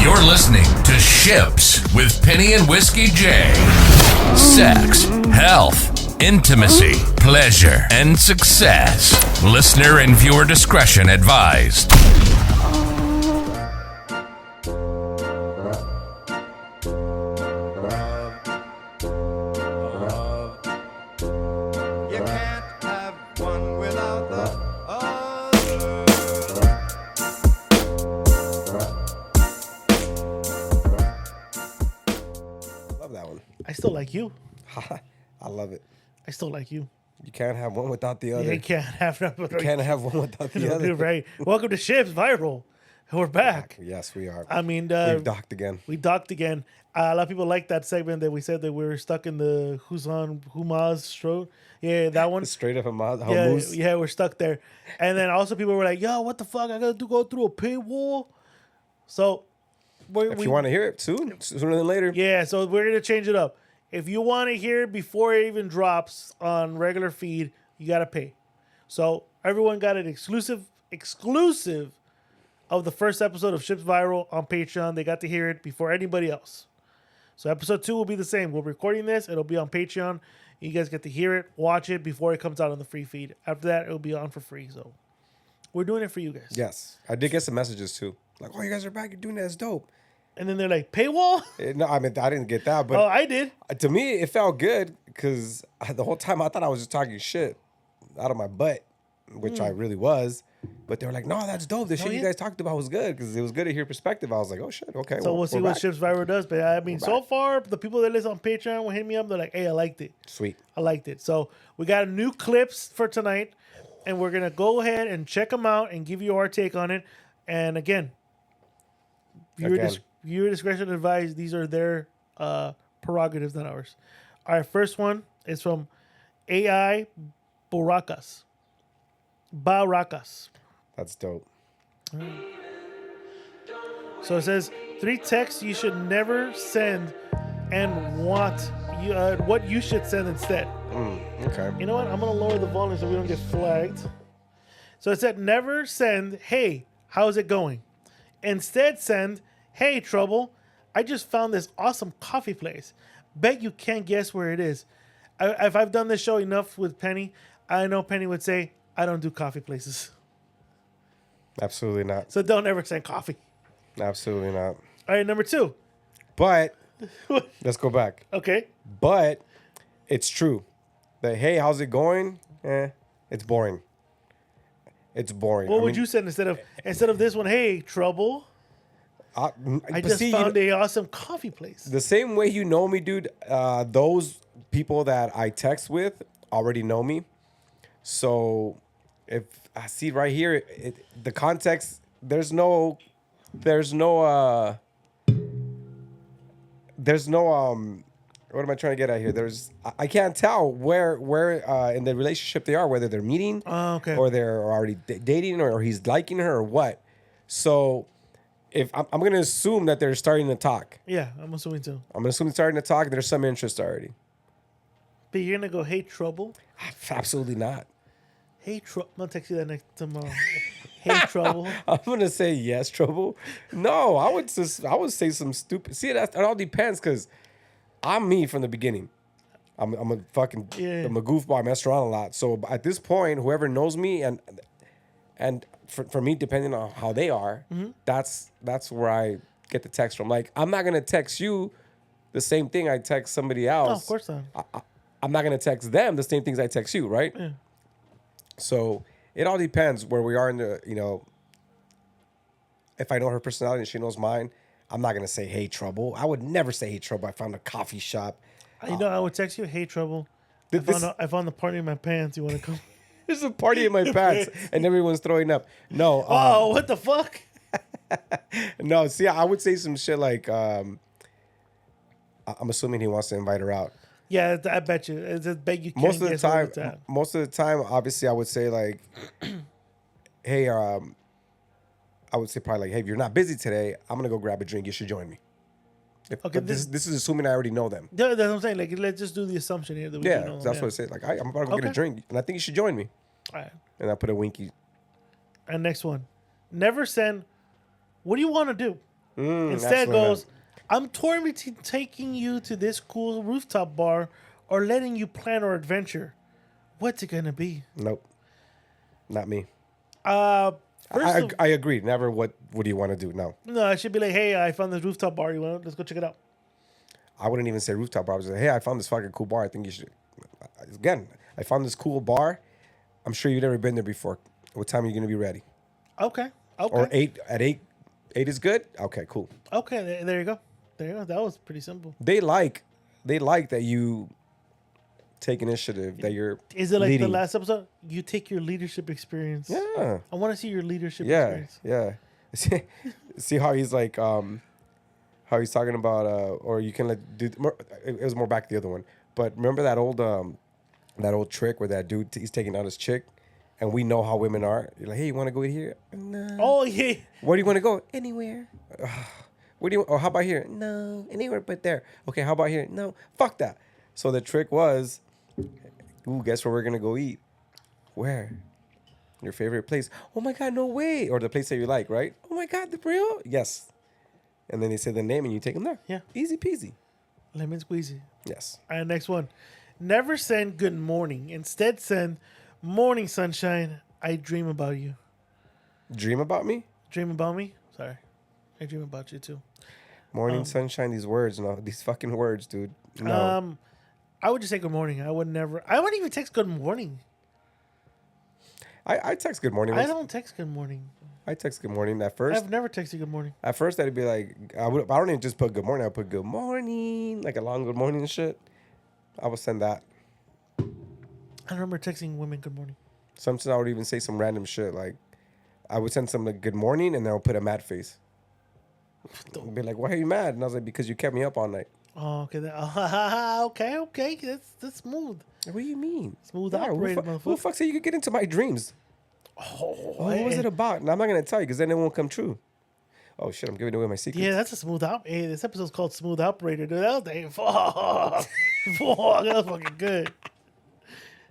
You're listening to Ships with Penny and Whiskey J. Sex, health, intimacy, pleasure, and success. Listener and viewer discretion advised. I still like you. I love it. I still like you. You can't have one without the other. You can't have one without the other. Right. Welcome to Ships Viral. We're back. Yes, we are. I mean, we've docked again. We docked again. A lot of people like that segment that we said that we were stuck in the Huma's throat. Yeah, that one. Straight up Hamas. Yeah, we're stuck there. And then also people were like, yo, what the fuck? I got to go through a paywall. So, if you want to hear it sooner than later. Yeah, so we're going to change it up. If you want to hear it before it even drops on regular feed, you got to pay. So everyone got an exclusive of the first episode of Ships Viral on Patreon. They got to hear it before anybody else. So episode 2 will be the same. We're recording this. It'll be on Patreon. You guys get to hear it, watch it before it comes out on the free feed. After that, it'll be on for free. So we're doing it for you guys. Yes. I did get some messages too. Like, oh, you guys are back. You're doing that. It's dope. And then they're like, paywall? No, I mean, I didn't get that. But I did. To me, it felt good because the whole time I thought I was just talking shit out of my butt, which I really was. But they were like, no, that's dope. The shit you guys talked about was good because it was good to hear perspective. I was like, oh, shit, okay. So we'll see what Ships Viral does. But I mean, so far, the people that listen on Patreon will hit me up. They're like, hey, I liked it. Sweet. I liked it. So we got new clips for tonight. And we're going to go ahead and check them out and give you our take on it. And again, viewer discretion advised. These are their prerogatives, not ours. Our first one is from AI Baracas. That's dope. So it says 3 texts you should never send and what you should send instead. Okay. You know what? I'm going to lower the volume so we don't get flagged. So it said never send, hey, how's it going? Instead send, hey, Trouble, I just found this awesome coffee place. Bet you can't guess where it is. If I've done this show enough with Penny, I know Penny would say, I don't do coffee places. Absolutely not. So don't ever send coffee. Absolutely not. All right, number 2. But let's go back. Okay. But it's true that, hey, how's it going? It's boring. It's boring. What would you send instead of this one? Hey, Trouble. I just found an awesome coffee place. The same way you know me, dude, those people that I text with already know me. So if I see right here, the context, there's no what am I trying to get at here? I can't tell where in the relationship they are, whether they're meeting or they're already dating or he's liking her or what. So if I'm going to assume that they're starting to talk. Yeah, I'm assuming too. I'm assuming starting to talk. There's some interest already. But you're going to go, hey, Trouble? Absolutely not. Hey, Trouble. I'm going to text you that next tomorrow. Hey, Trouble. I'm going to say yes, Trouble. No, I would say some stupid. See, it all depends because I'm me from the beginning. I'm a fucking I'm a goofball. I mess around a lot. So at this point, whoever knows me and for me, depending on how they are, that's where I get the text from. Like, I'm not going to text you the same thing I text somebody else. No, of course not. I'm not going to text them the same things I text you, right? Yeah. So it all depends where we are in the, if I know her personality and she knows mine, I'm not going to say, hey, Trouble. I would never say, hey, Trouble. I found a coffee shop. I would text you, hey, Trouble. I found the party in my pants. You want to come? There's a party in my pants and everyone's throwing up. No. Oh, what the fuck? No, see, I would say some shit like, I'm assuming he wants to invite her out. Yeah, I bet you. I bet you can't most of the time, obviously, I would say like, hey, I would say probably like, hey, if you're not busy today, I'm gonna go grab a drink. You should join me. Okay, this is assuming I already know them. Yeah, that's what I'm saying. Like, let's just do the assumption here that we know that's what I say. Like, I'm about to go get a drink, and I think you should join me. All right. And I put a winky. And next one, never send. What do you want to do? Instead goes, I'm torn between taking you to this cool rooftop bar or letting you plan our adventure. What's it going to be? Nope. Not me. First I agree. Never what do you want to do? No. No, I should be like, hey, I found this rooftop bar. Let's go check it out. I wouldn't even say rooftop bar. I was like, hey, I found this fucking cool bar. I think you should. Again, I found this cool bar. I'm sure you've never been there before. What time are you going to be ready? Okay. Or 8 at 8. 8 is good? Okay, cool. Okay, there you go. That was pretty simple. They like that you take initiative, that you're Is it like leading. the last episode? You take your leadership experience. Yeah. I want to see your leadership experience. Yeah. See how he's like, how he's talking about, or you can it was more back to the other one. But remember that old trick where that dude, he's taking out his chick, and we know how women are. You're like, hey, you want to go eat here? No. Oh, yeah. Where do you want to go? Anywhere. Where do you? Oh, how about here? No, anywhere but there. Okay, how about here? No, fuck that. So the trick was, ooh, guess where we're gonna go eat? Where? Your favorite place? Oh my god, no way! Or the place that you like, right? Oh my god, the real? Yes. And then they say the name, and you take them there. Yeah. Easy peasy. Lemon squeezy. Yes. All right, next one. Never send good morning. Instead, send morning sunshine. I dream about you. Dream about me? Dream about me? Sorry. I dream about you too. Morning sunshine. These words, no, these fucking words, dude. No. I would just say good morning. I wouldn't even text good morning. I text good morning. I don't text good morning. I text good morning at first. I've never texted good morning. At first, I'd be like, I don't even just put good morning. I put good morning, like a long good morning and shit. I would send that. I remember texting women good morning. Sometimes I would even say some random shit. Like, I would send some like good morning, and then I'll put a mad face. I'd be like, why are you mad? And I was like, because you kept me up all night. Oh, okay. Okay. That's smooth. What do you mean? Smooth Yeah, operator, who the motherfucker. fuck said you could get into my dreams? What was it about? And I'm not gonna tell you because then it won't come true. Oh shit! I'm giving away my secrets. Yeah, that's a smooth op. Hey, this episode's called Smooth Operator, dude. That was fuck. Fuck, that was fucking good.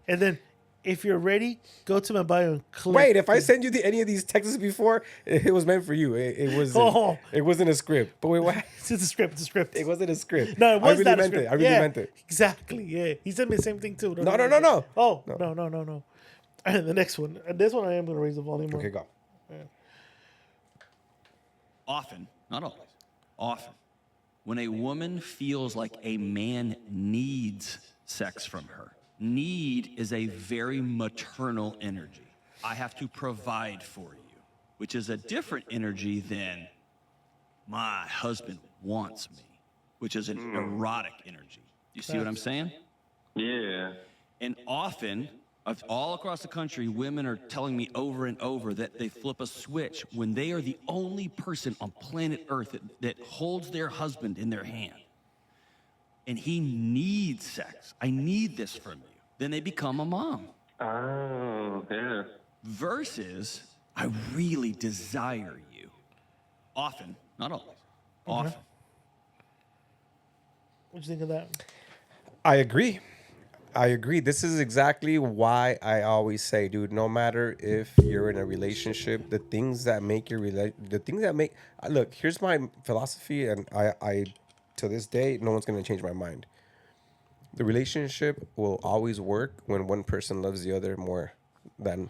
And then, if you're ready, go to my bio and click. Wait, if I send you any of these texts before, it was meant for you. It wasn't. It wasn't a script. But wait, what? It's a script. It's a script. It wasn't a script. No, it was I really not meant a script. it. I really meant it. Exactly. Yeah, he sent me the same thing too. No. Oh, no. And the next one. And this one, I am going to raise the volume. Okay, go. Often, not always, often, when a woman feels like a man needs sex from her, need is a very maternal energy. I have to provide for you, which is a different energy than my husband wants me, which is an erotic energy. You see what I'm saying? Yeah. And often, all across the country, women are telling me over and over that they flip a switch when they are the only person on planet Earth that holds their husband in their hand. And he needs sex. I need this from you. Then they become a mom. Oh, yeah. Versus, I really desire you. Often, not always. Often. What'd you think of that? I agree. This is exactly why I always say, dude, no matter if you're in a relationship, the things that make look, here's my philosophy, and I to this day, no one's gonna change my mind. The relationship will always work when one person loves the other more than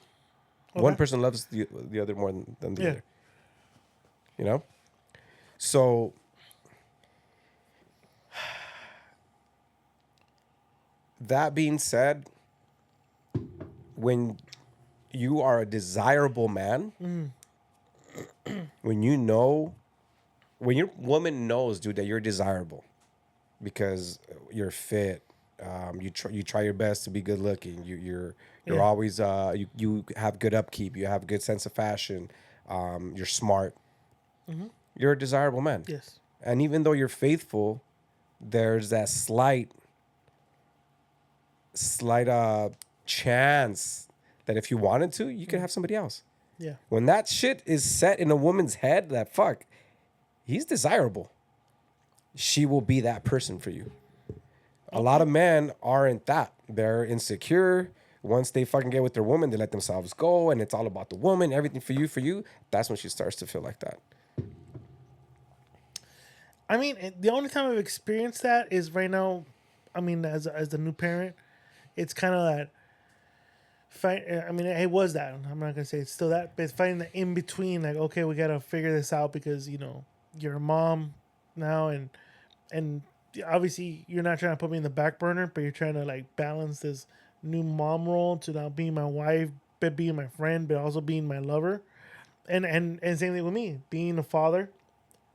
one person loves the other more than the other. You know? So that being said, when you are a desirable man, when your woman knows, dude, that you're desirable because you're fit, you try your best to be good looking, you're always you have good upkeep, you have good sense of fashion, you're smart, you're a desirable man. Yes. And even though you're faithful, there's that slight chance that if you wanted to, you could have somebody else. Yeah. When that shit is set in a woman's head, that fuck, he's desirable, she will be that person for you. A lot of men aren't that. They're insecure. Once they fucking get with their woman, they let themselves go, and it's all about the woman, everything for you. That's when she starts to feel like that. I mean, the only time I've experienced that is right now. I mean, as the new parent, it's kind of that. I mean, it was that. I'm not gonna say it's still that, but it's finding the in between. Like, okay, we gotta figure this out because you're a mom now, and obviously you're not trying to put me in the back burner, but you're trying to like balance this new mom role to now being my wife, but being my friend, but also being my lover, and same thing with me, being a father,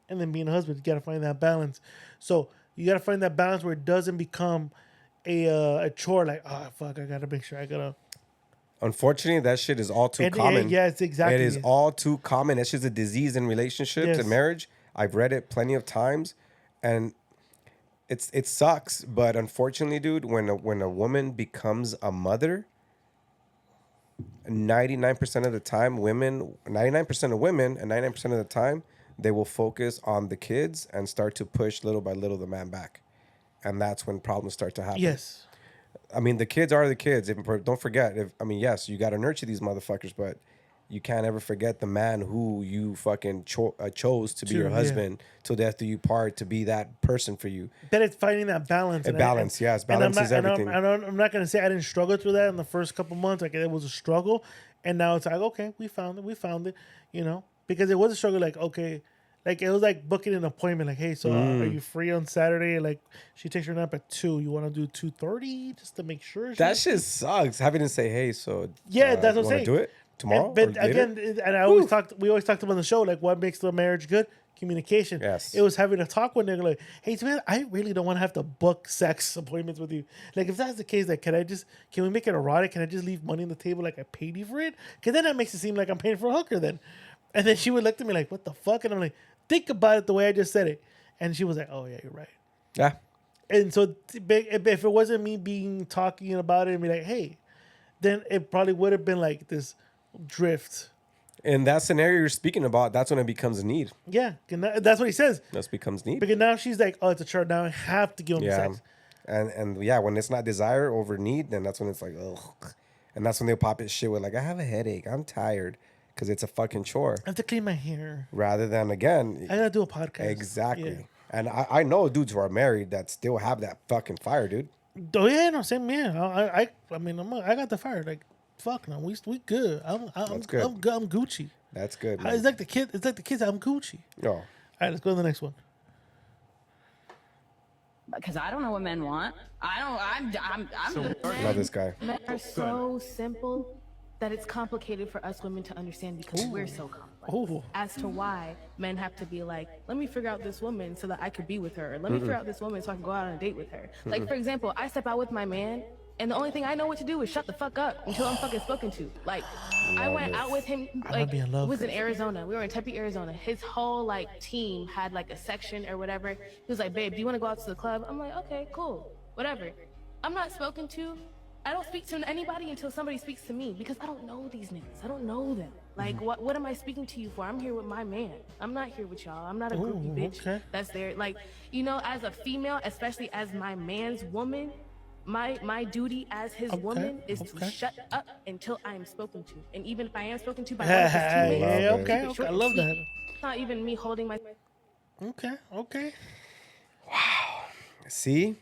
and then being a husband. You gotta find that balance. So you gotta find that balance where it doesn't become a chore. Like, oh fuck, I gotta make sure I gotta. Unfortunately, that shit is all too common. Yeah, it's exactly. It is all too common. That's just a disease in relationships and marriage. I've read it plenty of times, and it sucks. But unfortunately, dude, when a woman becomes a mother, 99% of the time, 99% of women, and 99% of the time, they will focus on the kids and start to push little by little the man back, and that's when problems start to happen. Yes. I mean, the kids are the kids. Don't forget. Yes, you got to nurture these motherfuckers, but you can't ever forget the man who you fucking chose to be your husband till death do you part, to be that person for you. But it's finding that balance. Balance is everything. I'm not gonna say I didn't struggle through that in the first couple months. Like, it was a struggle, and now it's like, okay, we found it. Because it was a struggle. Like, okay. Like, it was like booking an appointment. Like, hey, so are you free on Saturday? Like, she takes her nap at 2. You want to do 2:30 just to make sure? That shit sucks. Having to say, hey, so that's what I'm saying. Do it tomorrow? But again, and we always talked about on the show, like, what makes the marriage good? Communication. Yes. It was having a talk with nigga like, hey, man, I really don't want to have to book sex appointments with you. Like, if that's the case, like, can we make it erotic? Can I just leave money on the table like I paid you for it? Because then that makes it seem like I'm paying for a hooker then. And then she would look at me like, what the fuck? And I'm like, think about it the way I just said it. And she was like, oh, yeah, you're right. Yeah. And so if it wasn't me talking about it and be like, hey, then it probably would have been like this drift. In that scenario you're speaking about, that's when it becomes a need. Yeah. That's what he says. That becomes need. Because now she's like, oh, it's a chore. Now I have to give him sex. And yeah, when it's not desire over need, then that's when it's like, ugh. And that's when they'll pop it shit with like, I have a headache. I'm tired. Because it's a fucking chore. I have to clean my hair. Rather than, again, I gotta do a podcast. Exactly. Yeah. And I know dudes who are married that still have that fucking fire, dude. Oh yeah, no, same. Yeah, I mean, I got the fire. Like, fuck no, we good. I'm good. I'm Gucci. That's good. Man. It's like the kid. It's like the kids. I'm Gucci. No. All right, let's go to the next one. Because I don't know what men want. I'm Love this guy. Men are so simple that it's complicated for us women to understand because we're so complex. As to why men have to be like, let me figure out this woman so that I could be with her. Let me figure out this woman so I can go out on a date with her. Like, for example, I step out with my man, and the only thing I know what to do is shut the fuck up until I'm fucking spoken to. Like, I went out with him, like, it was in Arizona. We were in Tempe, Arizona. His whole, like, team had, like, a section or whatever. He was like, babe, do you want to go out to the club? I'm like, okay, cool, whatever. I'm not spoken to. I don't speak to anybody until somebody speaks to me because I don't know these niggas. I don't know them. Like, what am I speaking to you for? I'm here with my man. I'm not here with y'all. I'm not a groupie bitch that's there. Like, as a female, especially as my man's woman, my duty as his woman is to shut up until I am spoken to. And even if I am spoken to by one of his teammates, okay. I love that. It's not even me holding my... Okay. Wow. See?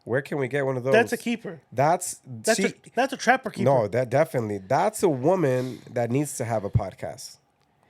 Where can we get one of those? That's a keeper. That's a trapper keeper. No, that definitely. That's a woman that needs to have a podcast.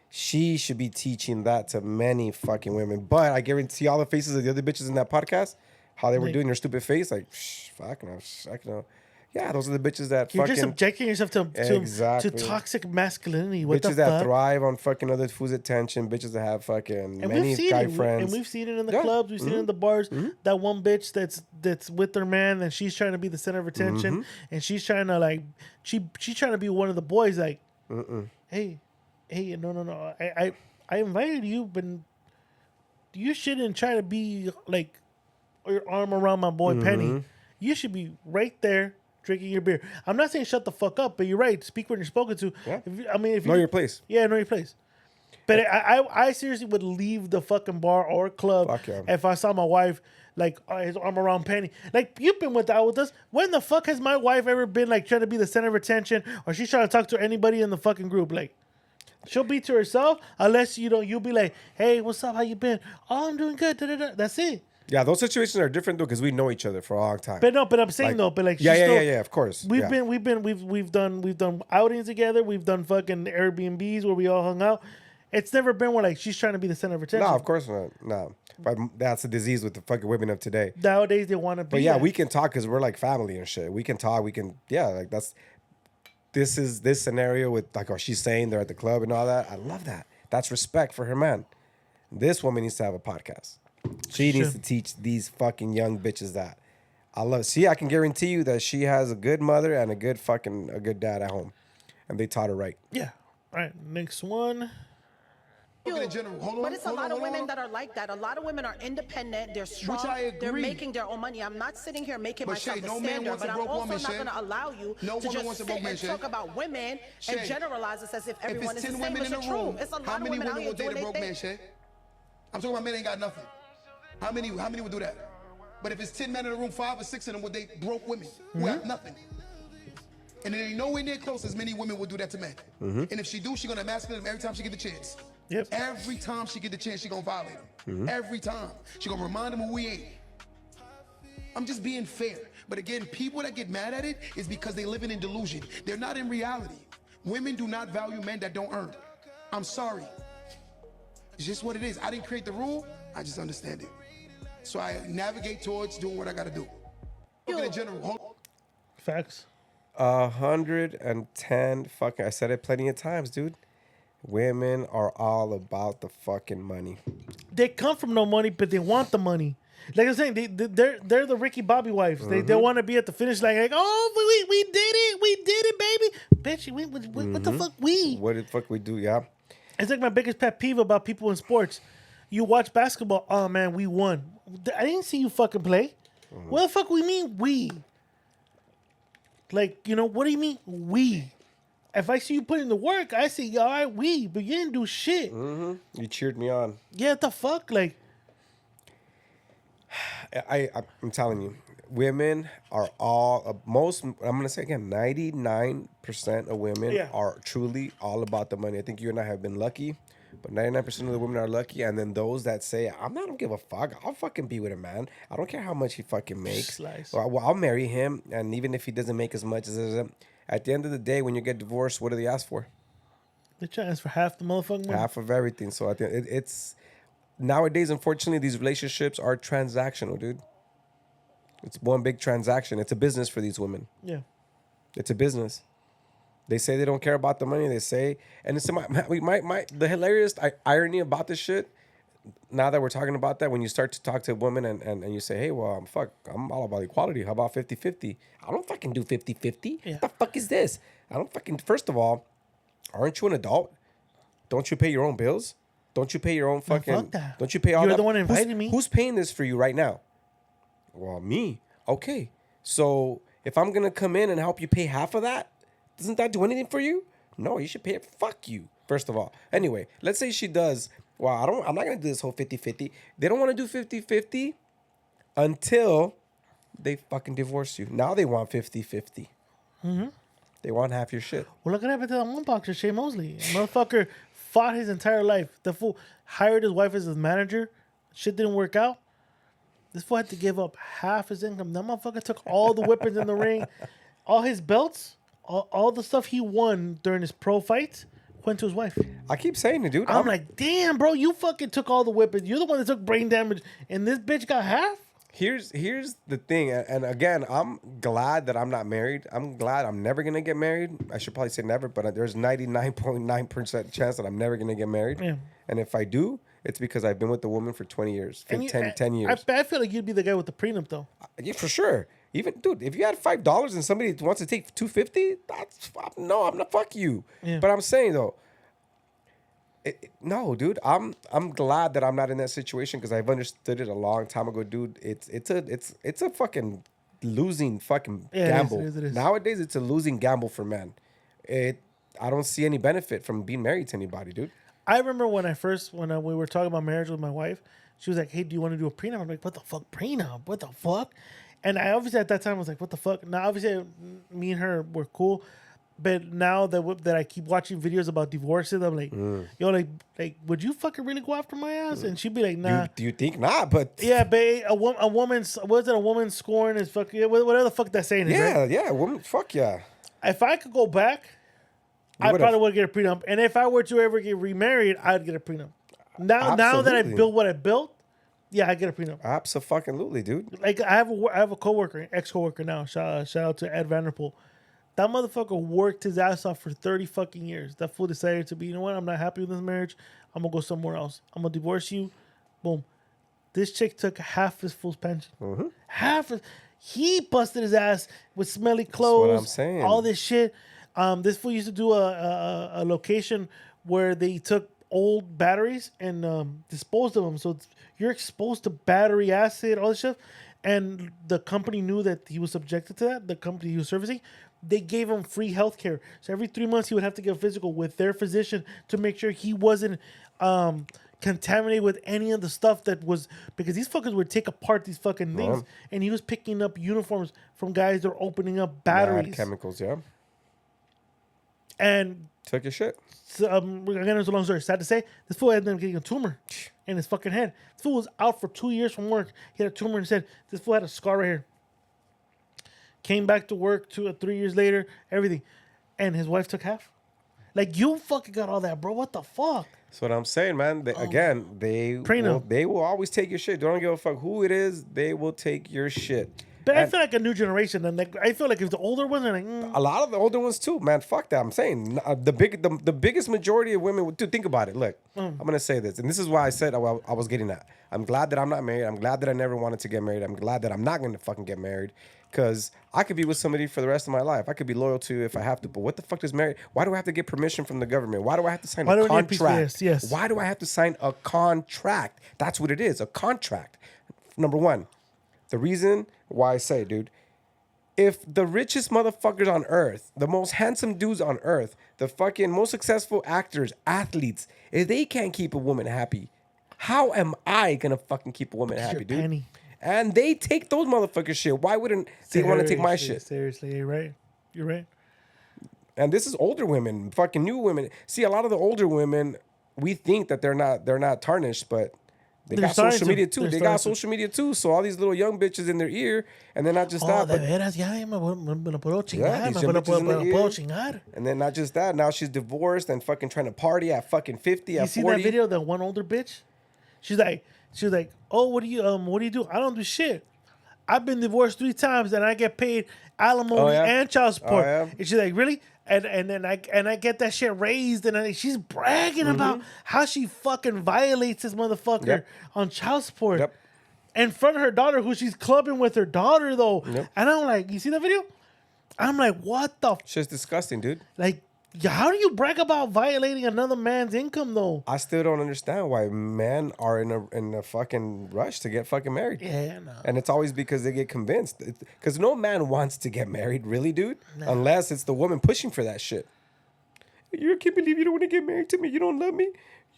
She should be teaching that to many fucking women. But I guarantee all the faces of the other bitches in that podcast, how they were doing their stupid face, like, fuck no. Yeah, those are the bitches that You're fucking... just subjecting yourself to toxic masculinity. What bitches that thrive on fucking other fools' attention. Bitches that have fucking many guy friends. And we've seen it in the clubs. We've seen it in the bars. That one bitch that's with her man and she's trying to be the center of attention. And she's trying to like... She's trying to be one of the boys like... Hey, no. I invited you, but you shouldn't try to be like your arm around my boy Penny. You should be right there drinking your beer. I'm not saying shut the fuck up, but you're right. Speak when you're spoken to. Yeah. If know your place. Yeah, know your place. But I seriously would leave the fucking bar or club if I saw my wife like his arm around Penny. Like, you've been with us. When the fuck has my wife ever been like trying to be the center of attention or she's trying to talk to anybody in the fucking group? Like, She'll be to herself unless you'll be like, hey, what's up? How you been? Oh, I'm doing good. Da-da-da. That's it. Yeah, those situations are different though because we know each other for a long time. But I'm saying Like, though, yeah, she's still, yeah, of course. We've yeah. we've done outings together. We've done fucking Airbnbs where we all hung out. It's never been where like she's trying to be the center of attention. No, of course not. No, but that's a disease with the fucking women of today. Nowadays they want to be. But yeah, that. we can talk because we're like family and shit. We can talk. We can, yeah, like this is this scenario with like, oh, she's saying they're at the club and all that. I love that. That's respect for her man. This woman needs to have a podcast. She needs to teach these fucking young bitches that. I love. See, I can guarantee you that she has a good mother and a good dad at home, and they taught her right. Yeah. All right. Next one. But it's a lot of women that are like that. A lot of women are independent. They're strong. Which I agree. They're making their own money. I'm not sitting here making But myself Shay, the no man standard, wants a but I'm broke also woman, not Shay. going to allow you No to woman just wants a sit broke man, and Shay. talk about women Shay, and generalize us as if everyone is If the it's 10 same. women It's in the the room, truth. It's a how lot of many women out women here will date doing a their broke thing. man, Shay? I'm talking about men ain't got nothing. How many would do that? But if it's 10 men in the room, 5 or 6 of them would date broke women who have nothing. And it ain't nowhere near close as many women would do that to men. And if she do, she gonna emasculate them every time she get the chance. Yep. Every time she get the chance, she gonna violate him. Every time. She gonna remind him who he ain't. I'm just being fair. But again, people that get mad at it is because they living in delusion. They're not in reality. Women do not value men that don't earn. I'm sorry. It's just what it is. I didn't create the rule. I just understand it. So I navigate towards doing what I gotta do. Look at the general. Facts. 110 fucking. I said it plenty of times, dude. Women are all about the fucking money. They come from no money, but they want the money. Like I'm saying, they're the Ricky Bobby wives. They want to be at the finish line, like, oh, we did it, baby. Bitch, what the fuck we? What the fuck we do? Yeah. It's like my biggest pet peeve about people in sports. You watch basketball, oh man, we won. I didn't see you fucking play. What the fuck we mean we? Like, what do you mean we? If I see you put in the work, I say, all right, we, but you didn't do shit. You cheered me on. Yeah, what the fuck? Like, I'm telling you, women are all most. I'm gonna say again, 99% of women are truly all about the money. I think you and I have been lucky, but 99% of the women are lucky. And then those that say, I don't give a fuck. I'll fucking be with a man. I don't care how much he fucking makes. Slice. Well, I'll marry him, and even if he doesn't make as much as at the end of the day, when you get divorced, what do they ask for? they try to ask for half the motherfucking money. Half of everything. So I think it's nowadays, unfortunately, these relationships are transactional, dude. It's one big transaction. It's a business for these women. Yeah. It's a business. They say they don't care about the money. They say, and it's the hilarious irony about this shit. Now that we're talking about that, when you start to talk to a woman and you say, hey, well, I'm all about equality. How about 50-50? I don't fucking do 50-50. Yeah. What the fuck is this? I don't fucking, first of all, aren't you an adult? Don't you pay your own bills? Don't you pay your own fucking, fuck that. don't you pay all You're that? the one inviting me. Who's paying this for you right now? Well, me. Okay. So if I'm going to come in and help you pay half of that, doesn't that do anything for you? No, you should pay it. Fuck you, first of all. Anyway, let's say she does. Well, I'm not going to do this whole 50-50. They don't want to do 50-50 until they fucking divorce you. Now they want 50-50. They want half your shit. Well, look what happened to that one boxer, Shea Mosley. Motherfucker fought his entire life. The fool hired his wife as his manager. Shit didn't work out. This fool had to give up half his income. That motherfucker took all the weapons in the ring, all his belts, all the stuff he won during his pro fights went to his wife. I keep saying it, dude. I'm like, damn, bro, you fucking took all the weapons. You're the one that took brain damage, and this bitch got half? Here's the thing, and again, I'm glad that I'm not married. I'm glad I'm never gonna get married. I should probably say never, but there's 99.9% chance that I'm never gonna get married. Yeah. And if I do, it's because I've been with the woman for 20 years, 10 years. I feel like you'd be the guy with the prenup, though. Yeah, for sure. Even dude, if you had $5 and somebody wants to take $250, I'm not. Fuck you. Yeah. But I'm saying though, no, dude. I'm glad that I'm not in that situation because I've understood it a long time ago, dude. It's a fucking losing fucking gamble. It is. Nowadays, it's a losing gamble for men. I don't see any benefit from being married to anybody, dude. I remember when we were talking about marriage with my wife, she was like, hey, do you want to do a prenup? I'm like, what the fuck, prenup? What the fuck? And I obviously at that time was like, what the fuck? Now, obviously, me and her were cool. But now that I keep watching videos about divorces, I'm like, yo, like, would you fucking really go after my ass? And she'd be like, nah. Do you think not? But yeah, but a woman's, what is it? A woman scorn is fucking, whatever the fuck that saying is, right? yeah, woman, fuck yeah. If I could go back, I probably would get a prenup. And if I were to ever get remarried, I'd get a prenup. Now that I built what I built, yeah, I get a prenup. Absolutely, dude. Like I have a coworker, ex-coworker now. Shout out to Ed Vanderpool. That motherfucker worked his ass off for 30 fucking years. That fool decided to be, you know what? I'm not happy with this marriage. I'm gonna go somewhere else. I'm gonna divorce you. Boom. This chick took half his fool's pension. He busted his ass with smelly clothes. That's what I'm saying. All this shit. This fool used to do a location where they took old batteries and disposed of them. So you're exposed to battery acid, all this stuff. And the company knew that he was subjected to that. The company he was servicing, they gave him free health care. So every 3 months he would have to get a physical with their physician to make sure he wasn't contaminated with any of the stuff that was, because these fuckers would take apart these fucking things, and he was picking up uniforms from guys that were opening up batteries. Bad chemicals, yeah. And took your shit. So, again, it's a long story. Sad to say, this fool ended up getting a tumor in his fucking head. This fool was out for 2 years from work. He had a tumor in his head. This fool had a scar right here. Came back to work 2 or 3 years later, everything. And his wife took half. Like, you fucking got all that, bro. What the fuck? That's what I'm saying, man. They will always take your shit. Don't give a fuck who it is. They will take your shit. But I feel like a new generation, and like I feel like if the older ones are like, a lot of the older ones too, man. Fuck that. I'm saying the biggest majority of women. Dude, think about it. Look, I'm gonna say this, and this is why I said I was getting that. I'm glad that I'm not married. I'm glad that I never wanted to get married. I'm glad that I'm not gonna fucking get married, because I could be with somebody for the rest of my life. I could be loyal to if I have to. But what the fuck does marriage? Why do I have to get permission from the government? Why do I have to sign a contract? Yes. Why do I have to sign a contract? That's what it is, a contract. Number one, the reason why I say, dude, if the richest motherfuckers on earth, the most handsome dudes on earth, the fucking most successful actors, athletes, if they can't keep a woman happy, how am I gonna fucking keep a woman happy, dude? Penny. And they take those motherfuckers shit. Why wouldn't they want to take my shit? Seriously, you're right. You're right. And this is older women, fucking new women. See, a lot of the older women, we think that they're not tarnished, but they're got social media too. They got social media too. So all these little young bitches in their ear, and then not just that. But and then not just that. Now she's divorced and fucking trying to party at fucking 50. You see that video? That one older bitch. She's like, oh, what do you do? I don't do shit. I've been divorced 3 times and I get paid alimony and child support. And she's like, really? And then I get that shit raised, and she's bragging about how she fucking violates this motherfucker on child support in front of her daughter, who she's clubbing with her daughter though. And I'm like, you see that video? I'm like, what the? Shit's disgusting, dude. Like, how do you brag about violating another man's income though? I still don't understand why men are in a fucking rush to get fucking married. Yeah, no. And it's always because they get convinced. Because no man wants to get married, really, dude. No. Unless it's the woman pushing for that shit. I can't believe you don't want to get married to me. You don't love me.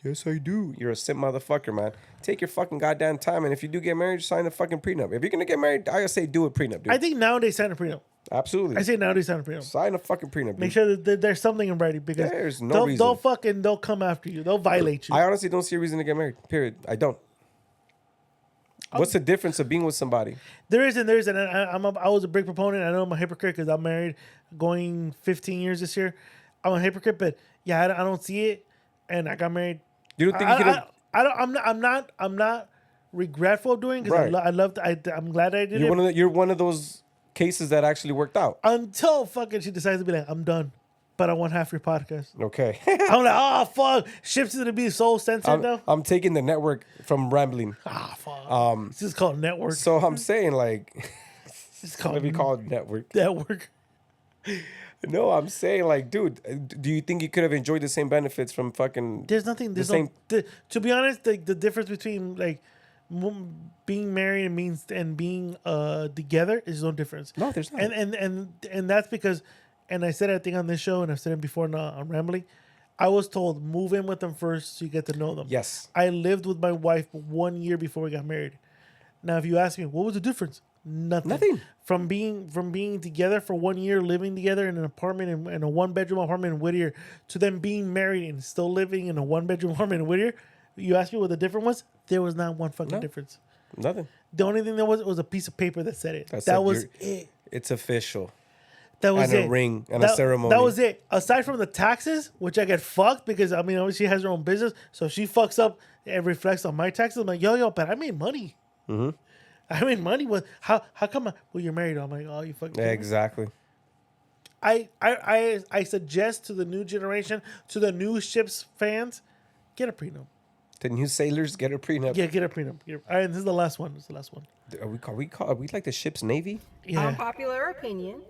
Yes, I do. You're a simp motherfucker, man. Take your fucking goddamn time. And if you do get married, sign a fucking prenup. If you're going to get married, I say do a prenup, dude. I think nowadays sign a prenup. Absolutely. I say nowadays sign a prenup. Sign a fucking prenup, dude. Make sure that there's something in writing, because there's no reason. They'll come after you. They'll violate you. I honestly don't see a reason to get married. Period. I don't. What's the difference of being with somebody? There isn't. I was a big proponent. I know I'm a hypocrite because I'm married going 15 years this year. I'm a hypocrite, but yeah, I don't see it. And I got married. You don't think you could have... I'm not regretful of doing it, because I'm glad I did it. You're one of those cases that actually worked out. Until fucking she decides to be like, I'm done, but I want half your podcast. Okay. I'm like, oh fuck, Ship's gonna be so censored now. I'm taking the network from rambling. Fuck. This is called network. So I'm saying, like, it's called maybe called network. Network. No, I'm saying, like, dude, do you think you could have enjoyed the same benefits from fucking... There's nothing... to be honest, the difference between, like, being married and being together is no difference. No, there's not. And that's because... And I said it, I think, on this show, and I've said it before on Rambling, I was told, move in with them first so you get to know them. Yes. I lived with my wife 1 year before we got married. Now, if you ask me, what was the difference? Nothing. From being together for 1 year, living together in an apartment in a 1-bedroom apartment in Whittier, to them being married and still living in a 1-bedroom apartment in Whittier. You asked me what the difference was? There was not one fucking difference. Nothing. The only thing there was a piece of paper that said it. That was it. It's official. That was and it. A ring and a ceremony. That was it. Aside from the taxes, which I get fucked because I mean, she has her own business, so she fucks up. It reflects on my taxes. I'm like, yo, but I made money. Mm-hmm. I made money. With how come? Well, you're married. I'm like, oh, you fucking. Yeah, exactly. I suggest to the new generation, to the new ships fans, get a prenup. The new sailors get a prenup. Yeah, get a prenup. All right, this is the last one. Are we like the ship's navy? Yeah. Unpopular opinion.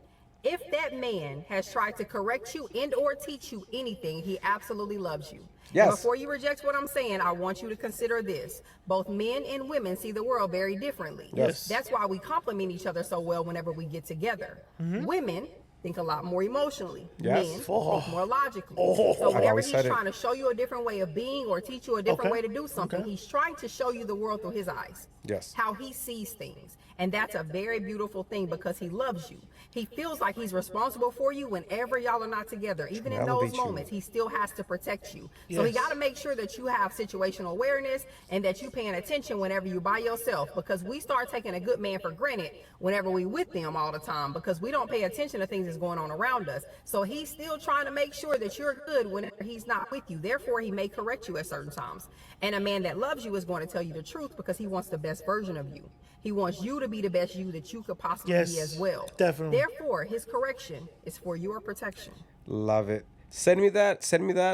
If that man has tried to correct you and or teach you anything, he absolutely loves you. Yes. And before you reject what I'm saying, I want you to consider this. Both men and women see the world very differently. Yes. That's why we complement each other so well whenever we get together. Mm-hmm. Women think a lot more emotionally. Yes. Men think more logically. Oh. So whenever always he's said it. trying to show you a different way of being or teach you a different way to do something, he's trying to show you the world through his eyes. Yes. How he sees things. And that's a very beautiful thing because he loves you. He feels like he's responsible for you whenever y'all are not together. Even in those moments, he still has to protect you. So he got to make sure that you have situational awareness and that you're paying attention whenever you're by yourself, because we start taking a good man for granted whenever we with them all the time because we don't pay attention to things that's going on around us. So he's still trying to make sure that you're good whenever he's not with you. Therefore, he may correct you at certain times. And a man that loves you is going to tell you the truth because he wants the best version of you. He wants you to be the best you that you could possibly be as well. Definitely. Therefore, his correction is for your protection. Love it. Send me that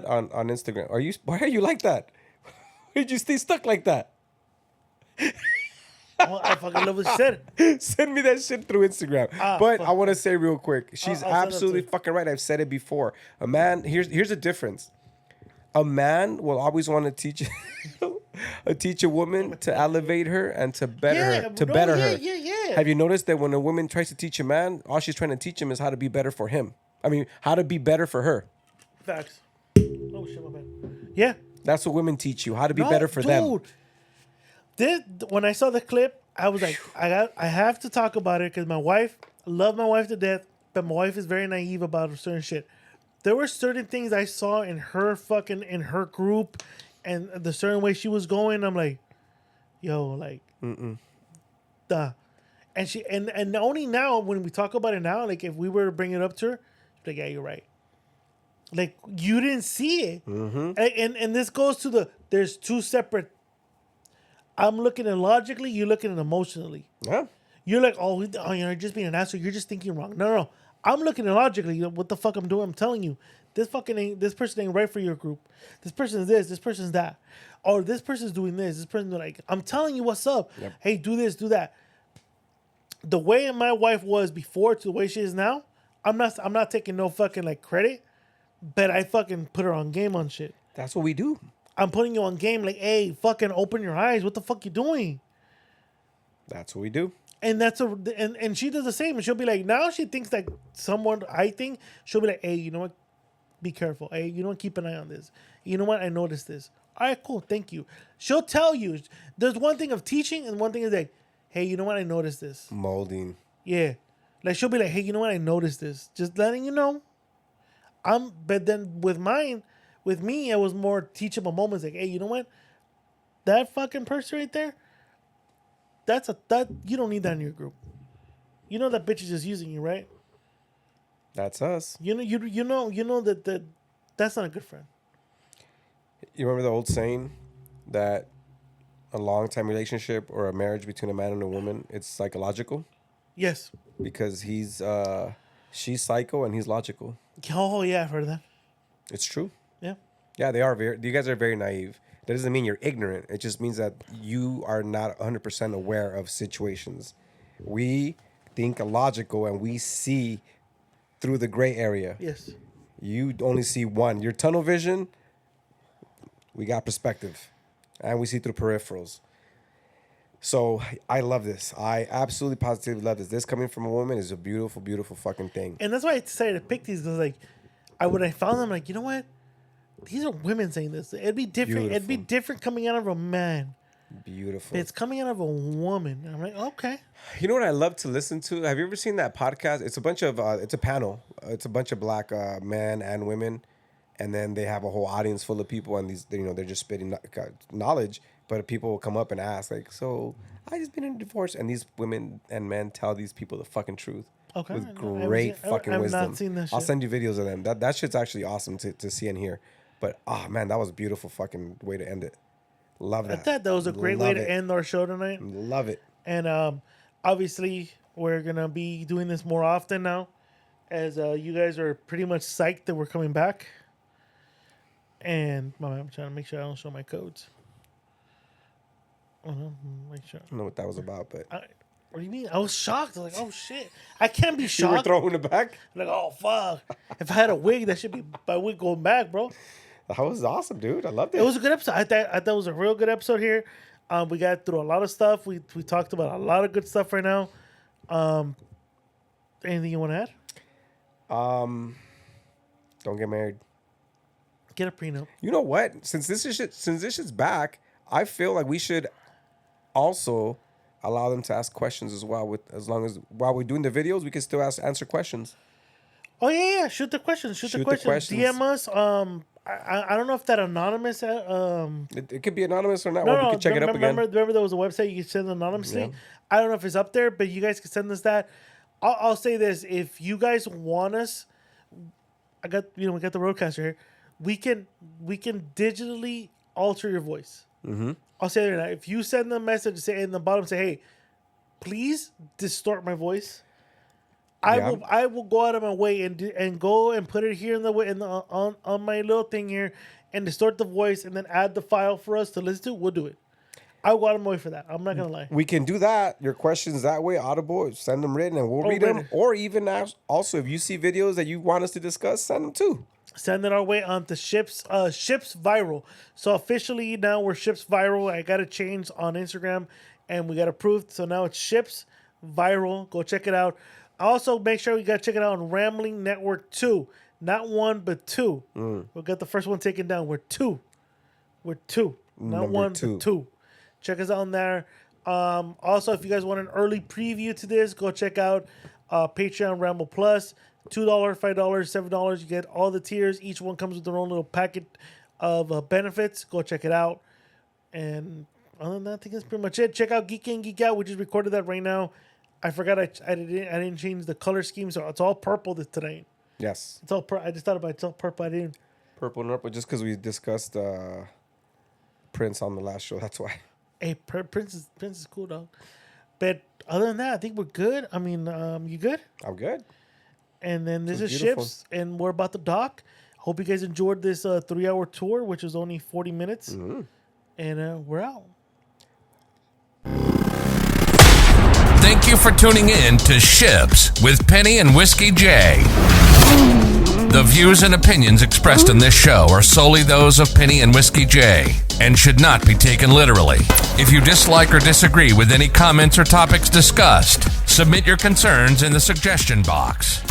on Instagram. Why are you like that? Why did you stay stuck like that? I fucking love what you said. Send me that shit through Instagram. But I want to say real quick, she's absolutely fucking right. I've said it before. A man, here's the difference. A man will always want to teach a woman to elevate her and to better her. Yeah. Have you noticed that when a woman tries to teach a man, all she's trying to teach him is how to be better for him? I mean, how to be better for her. Facts. Oh shit, my bad. Yeah. That's what women teach you, how to be better for them. When I saw the clip, I was like, I have to talk about it because I love my wife to death, but my wife is very naive about certain shit. There were certain things I saw in her group and the certain way she was going. I'm like, yo, like, duh. And she and only now when we talk about it now, like if we were to bring it up to her, she's like, yeah, you're right. Like you didn't see it. And this goes to there's two separate. I'm looking at logically, you're looking at emotionally. Yeah. You're like, you're just being an asshole. You're just thinking wrong. No. I'm looking at logically. You know, what the fuck I'm doing? I'm telling you, this person ain't right for your group. This person is this person's that. Or this person's doing this. This person's like, I'm telling you what's up. Yep. Hey, do this, do that. The way my wife was before to the way she is now, I'm not taking no fucking like credit, but I fucking put her on game on shit. That's what we do. I'm putting you on game like, hey, fucking open your eyes. What the fuck you doing? That's what we do. And and she does the same. And she'll be like, now she thinks like she'll be like, hey, you know what? Be careful. Hey, you know what? Keep an eye on this. You know what? I noticed this. All right, cool. Thank you. She'll tell you. There's one thing of teaching and one thing is like, hey, you know what? I noticed this. Molding. Yeah. Like she'll be like, hey, you know what? I noticed this. Just letting you know. But then with me, it was more teachable moments. Like, hey, you know what? That fucking person right there, that you don't need that in your group. You know that bitch is just using you, right? That's us. You know that that's not a good friend. You remember the old saying that a long-time relationship or a marriage between a man and a woman, it's psychological? Yes. Because she's psycho and he's logical. Oh yeah, I've heard of that. It's true. Yeah. Yeah, they are you guys are very naive. That doesn't mean you're ignorant. It just means that you are not 100% aware of situations. We think logical and we see through the gray area. Yes. You only see one. Your tunnel vision, we got perspective. And we see through peripherals. So I love this. I absolutely positively love this. This coming from a woman is a beautiful, beautiful fucking thing. And that's why I decided to pick these because, like, when I found them, like, you know what? These are women saying this. It'd be different. Beautiful. It'd be different coming out of a man. Beautiful. It's coming out of a woman. I'm like, okay. You know what I love to listen to? Have you ever seen that podcast? It's a bunch of, it's a panel. It's a bunch of black men and women. And then they have a whole audience full of people. And these, they're just spitting knowledge. But people will come up and ask, like, so I just been in a divorce. And these women and men tell these people the fucking truth. Okay. With great fucking wisdom. I've not seen that shit. I'll send you videos of them. That shit's actually awesome to see and hear. But, oh, man, that was a beautiful fucking way to end it. Love that. I thought that was a great way to end our show tonight. Love it. And obviously, we're going to be doing this more often now, as you guys are pretty much psyched that we're coming back. And I'm trying to make sure I don't show my codes. Make sure. I don't know what that was about, but... What do you mean? I was shocked. I was like, oh, shit. I can't be shocked. You were throwing it back? Like, oh, fuck. If I had a wig, that should be my wig going back, bro. That was awesome, dude. I loved it. It was a good episode. I thought it was a real good episode here. We got through a lot of stuff. We talked about a lot of good stuff right now. Anything you want to add? Don't get married. Get a prenup. You know what? Since this shit's back, I feel like we should also allow them to ask questions as well. While we're doing the videos, we can still answer questions. Oh yeah. Shoot the questions. Shoot the questions. DM us. I don't know if that anonymous. It could be anonymous or not. No, we could check it up again. Remember there was a website you could send anonymously. Yeah. I don't know if it's up there, but you guys can send us that. I'll say this: if you guys want us, we got the Roadcaster here. We can digitally alter your voice. Mm-hmm. I'll say that if you send them a message, say in the bottom, say, "Hey, please distort my voice." I will go out of my way and go and put it here on my little thing here and distort the voice and then add the file for us to listen to. We'll do it. I'll go out of my way for that. I'm not gonna lie. We can do that. Your questions that way, audible. Send them written and we'll read them. Or even also, if you see videos that you want us to discuss, send them too. Send it our way on to Ships Viral. So officially now we're Ships Viral. I got it changed on Instagram and we got approved. So now it's Ships Viral. Go check it out. Also, make sure you got to check it out on Rambling Network 2. Not 1, but 2. We'll get the first one taken down. We're 2. Not Number 1, 2. but 2. Check us out on there. Also, if you guys want an early preview to this, go check out Patreon Ramble Plus. $2, $5, $7. You get all the tiers. Each one comes with their own little packet of benefits. Go check it out. And other than that, I think that's pretty much it. Check out Geek In, Geek Out. We just recorded that right now. I forgot I didn't change the color scheme, so it's all purple today. Yes. It's all I just thought about it's all purple. I didn't. Purple and purple, just because we discussed Prince on the last show. That's why. Hey, Prince is cool, dog. But other than that, I think we're good. I mean, you good? I'm good. And then this is Ships, and we're about to dock. Hope you guys enjoyed this 3-hour tour, which was only 40 minutes. Mm-hmm. And we're out. Thank you for tuning in to Ships with Penny and Whiskey J. The views and opinions expressed in this show are solely those of Penny and Whiskey J and should not be taken literally. If you dislike or disagree with any comments or topics discussed, submit your concerns in the suggestion box.